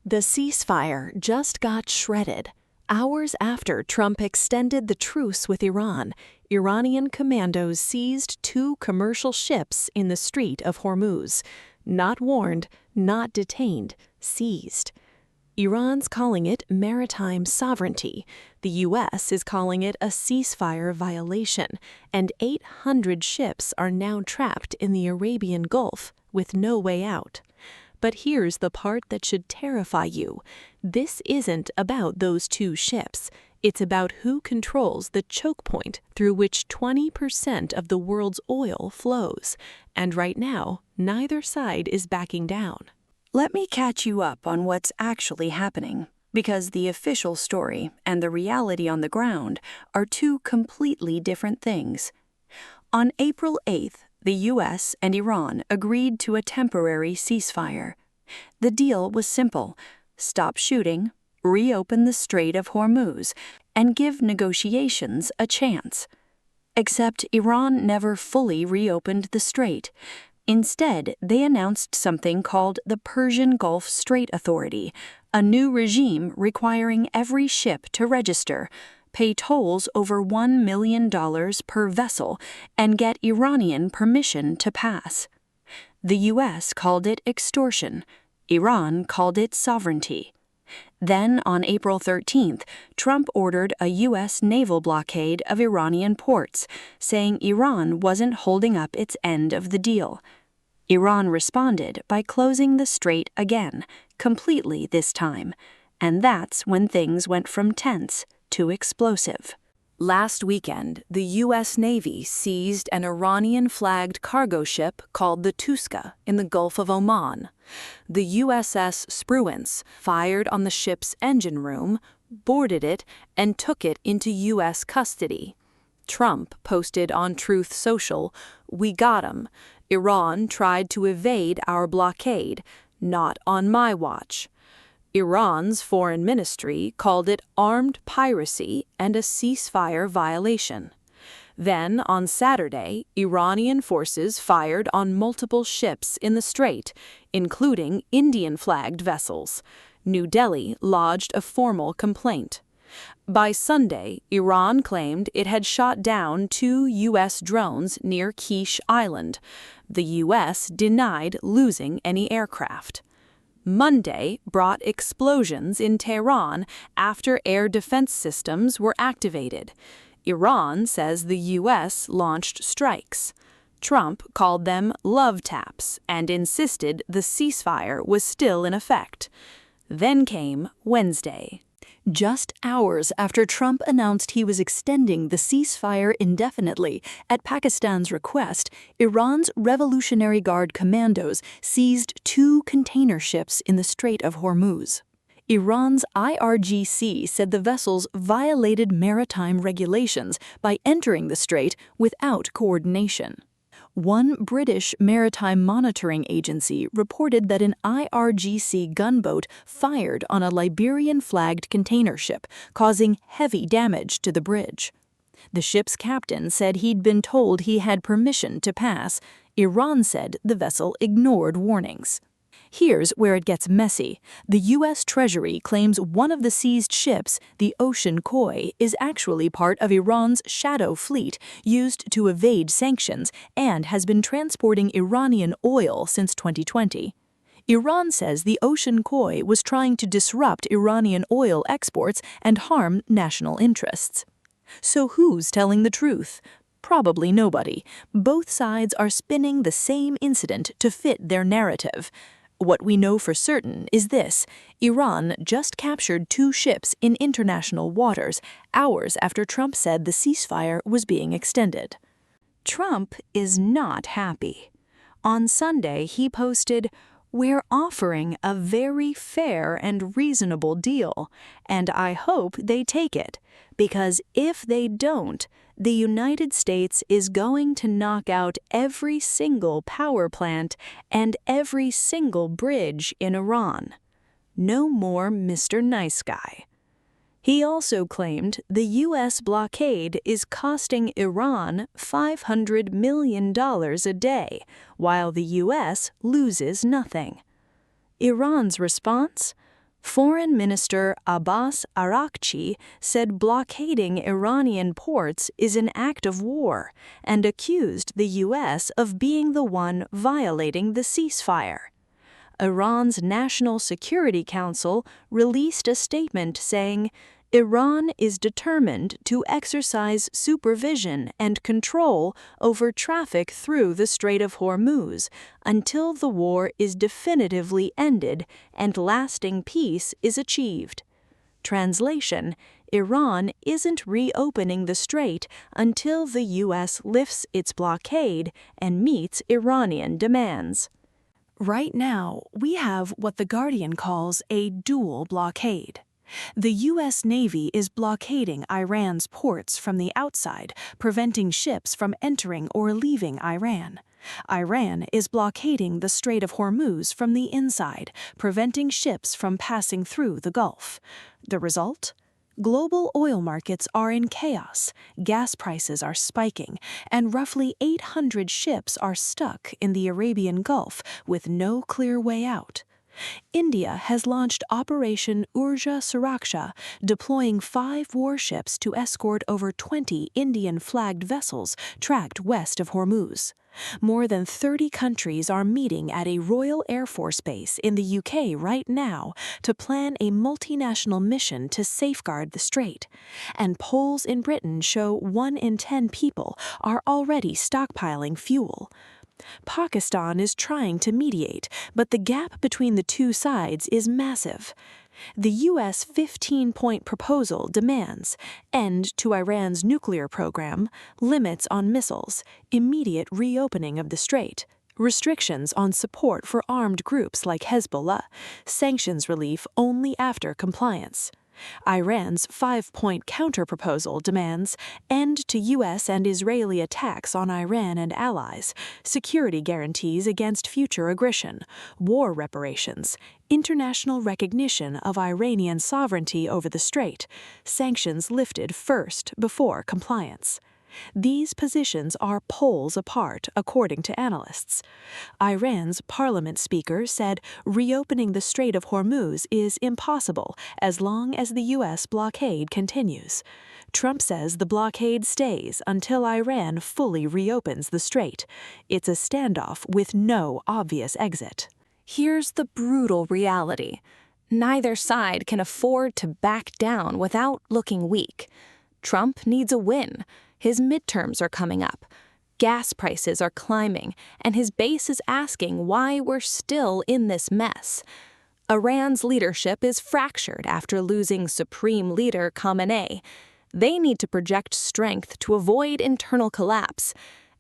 The ceasefire just got shredded. Hours after Trump extended the truce with Iran, Iranian commandos seized 2 commercial ships in the Strait of Hormuz. Not warned, not detained, seized. Iran's calling it maritime sovereignty. The U.S. is calling it a ceasefire violation, and 800 ships are now trapped in the Arabian Gulf with no way out. But here's the part that should terrify you. This isn't about those 2 ships. It's about who controls the choke point through which 20% of the world's oil flows. And right now, neither side is backing down. Let me catch you up on what's actually happening, because the official story and the reality on the ground are 2 completely different things. On April 8th, the U.S. and Iran agreed to a temporary ceasefire. The deal was simple: stop shooting, reopen the Strait of Hormuz, and give negotiations a chance. Except Iran never fully reopened the strait. Instead, they announced something called the Persian Gulf Strait Authority, a new regime requiring every ship to register, pay tolls over $1 million per vessel, and get Iranian permission to pass. The U.S. called it extortion. Iran called it sovereignty. Then, on April 13th, Trump ordered a U.S. naval blockade of Iranian ports, saying Iran wasn't holding up its end of the deal. Iran responded by closing the strait again, completely this time, and that's when things went from tense to explosive. Last weekend, the U.S. Navy seized an Iranian-flagged cargo ship called the Tuska in the Gulf of Oman. The USS Spruance fired on the ship's engine room, boarded it, and took it into U.S. custody. Trump posted on Truth Social, "We got 'em. Iran tried to evade our blockade. Not on my watch." Iran's foreign ministry called it armed piracy and a ceasefire violation. Then, on Saturday, Iranian forces fired on multiple ships in the strait, including Indian-flagged vessels. New Delhi lodged a formal complaint. By Sunday, Iran claimed it had shot down 2 U.S. drones near Quiche Island. The U.S. denied losing any aircraft. Monday brought explosions in Tehran after air defense systems were activated. Iran says the U.S. launched strikes. Trump called them love taps and insisted the ceasefire was still in effect. Then came Wednesday. Just hours after Trump announced he was extending the ceasefire indefinitely, at Pakistan's request, Iran's Revolutionary Guard commandos seized 2 container ships in the Strait of Hormuz. Iran's IRGC said the vessels violated maritime regulations by entering the strait without coordination. One British maritime monitoring agency reported that an IRGC gunboat fired on a Liberian-flagged container ship, causing heavy damage to the bridge. The ship's captain said he'd been told he had permission to pass. Iran said the vessel ignored warnings. Here's where it gets messy. The U.S. Treasury claims one of the seized ships, the Ocean Koi, is actually part of Iran's shadow fleet used to evade sanctions and has been transporting Iranian oil since 2020. Iran says the Ocean Koi was trying to disrupt Iranian oil exports and harm national interests. So who's telling the truth? Probably nobody. Both sides are spinning the same incident to fit their narrative. What we know for certain is this: Iran just captured 2 ships in international waters, hours after Trump said the ceasefire was being extended. Trump is not happy. On Sunday, he posted, "We're offering a very fair and reasonable deal, and I hope they take it, because if they don't, the United States is going to knock out every single power plant and every single bridge in Iran. No more Mr. Nice Guy." He also claimed the U.S. blockade is costing Iran $500 million a day, while the U.S. loses nothing. Iran's response? Foreign Minister Abbas Araghchi said blockading Iranian ports is an act of war and accused the U.S. of being the one violating the ceasefire. Iran's National Security Council released a statement saying, Iran is determined to exercise supervision and control over traffic through the Strait of Hormuz until the war is definitively ended and lasting peace is achieved. Translation: Iran isn't reopening the strait until the U.S. lifts its blockade and meets Iranian demands. Right now, we have what The Guardian calls a dual blockade. The U.S. Navy is blockading Iran's ports from the outside, preventing ships from entering or leaving Iran. Iran is blockading the Strait of Hormuz from the inside, preventing ships from passing through the Gulf. The result? Global oil markets are in chaos, gas prices are spiking, and roughly 800 ships are stuck in the Arabian Gulf with no clear way out. India has launched Operation Urja Suraksha, deploying 5 warships to escort over 20 Indian-flagged vessels tracked west of Hormuz. More than 30 countries are meeting at a Royal Air Force base in the UK right now to plan a multinational mission to safeguard the strait. And polls in Britain show 1 in 10 people are already stockpiling fuel. Pakistan is trying to mediate, but the gap between the two sides is massive. The U.S. 15-point proposal demands end to Iran's nuclear program, limits on missiles, immediate reopening of the strait, restrictions on support for armed groups like Hezbollah, sanctions relief only after compliance. Iran's 5-point counterproposal demands end to U.S. and Israeli attacks on Iran and allies, security guarantees against future aggression, war reparations, international recognition of Iranian sovereignty over the strait, sanctions lifted first before compliance. These positions are poles apart, according to analysts. Iran's parliament speaker said reopening the Strait of Hormuz is impossible as long as the U.S. blockade continues. Trump says the blockade stays until Iran fully reopens the strait. It's a standoff with no obvious exit. Here's the brutal reality. Neither side can afford to back down without looking weak. Trump needs a win. His midterms are coming up. Gas prices are climbing, and his base is asking why we're still in this mess. Iran's leadership is fractured after losing Supreme Leader Khamenei. They need to project strength to avoid internal collapse.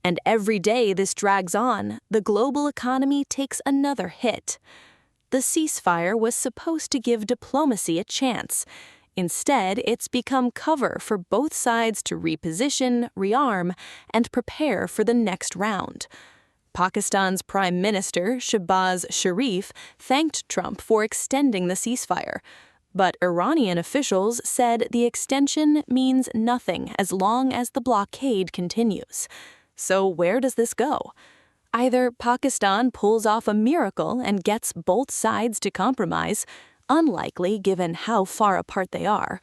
And every day this drags on, the global economy takes another hit. The ceasefire was supposed to give diplomacy a chance. Instead, it's become cover for both sides to reposition, rearm, and prepare for the next round. Pakistan's Prime Minister, Shehbaz Sharif, thanked Trump for extending the ceasefire. But Iranian officials said the extension means nothing as long as the blockade continues. So where does this go? Either Pakistan pulls off a miracle and gets both sides to compromise, unlikely given how far apart they are,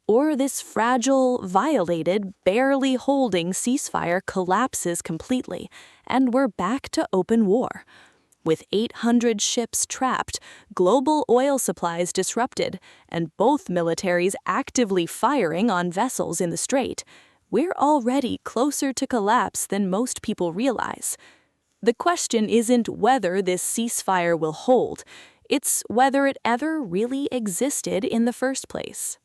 or this fragile, violated, barely holding ceasefire collapses completely, and we're back to open war. With 800 ships trapped, global oil supplies disrupted, and both militaries actively firing on vessels in the strait, we're already closer to collapse than most people realize. The question isn't whether this ceasefire will hold, it's whether it ever really existed in the first place.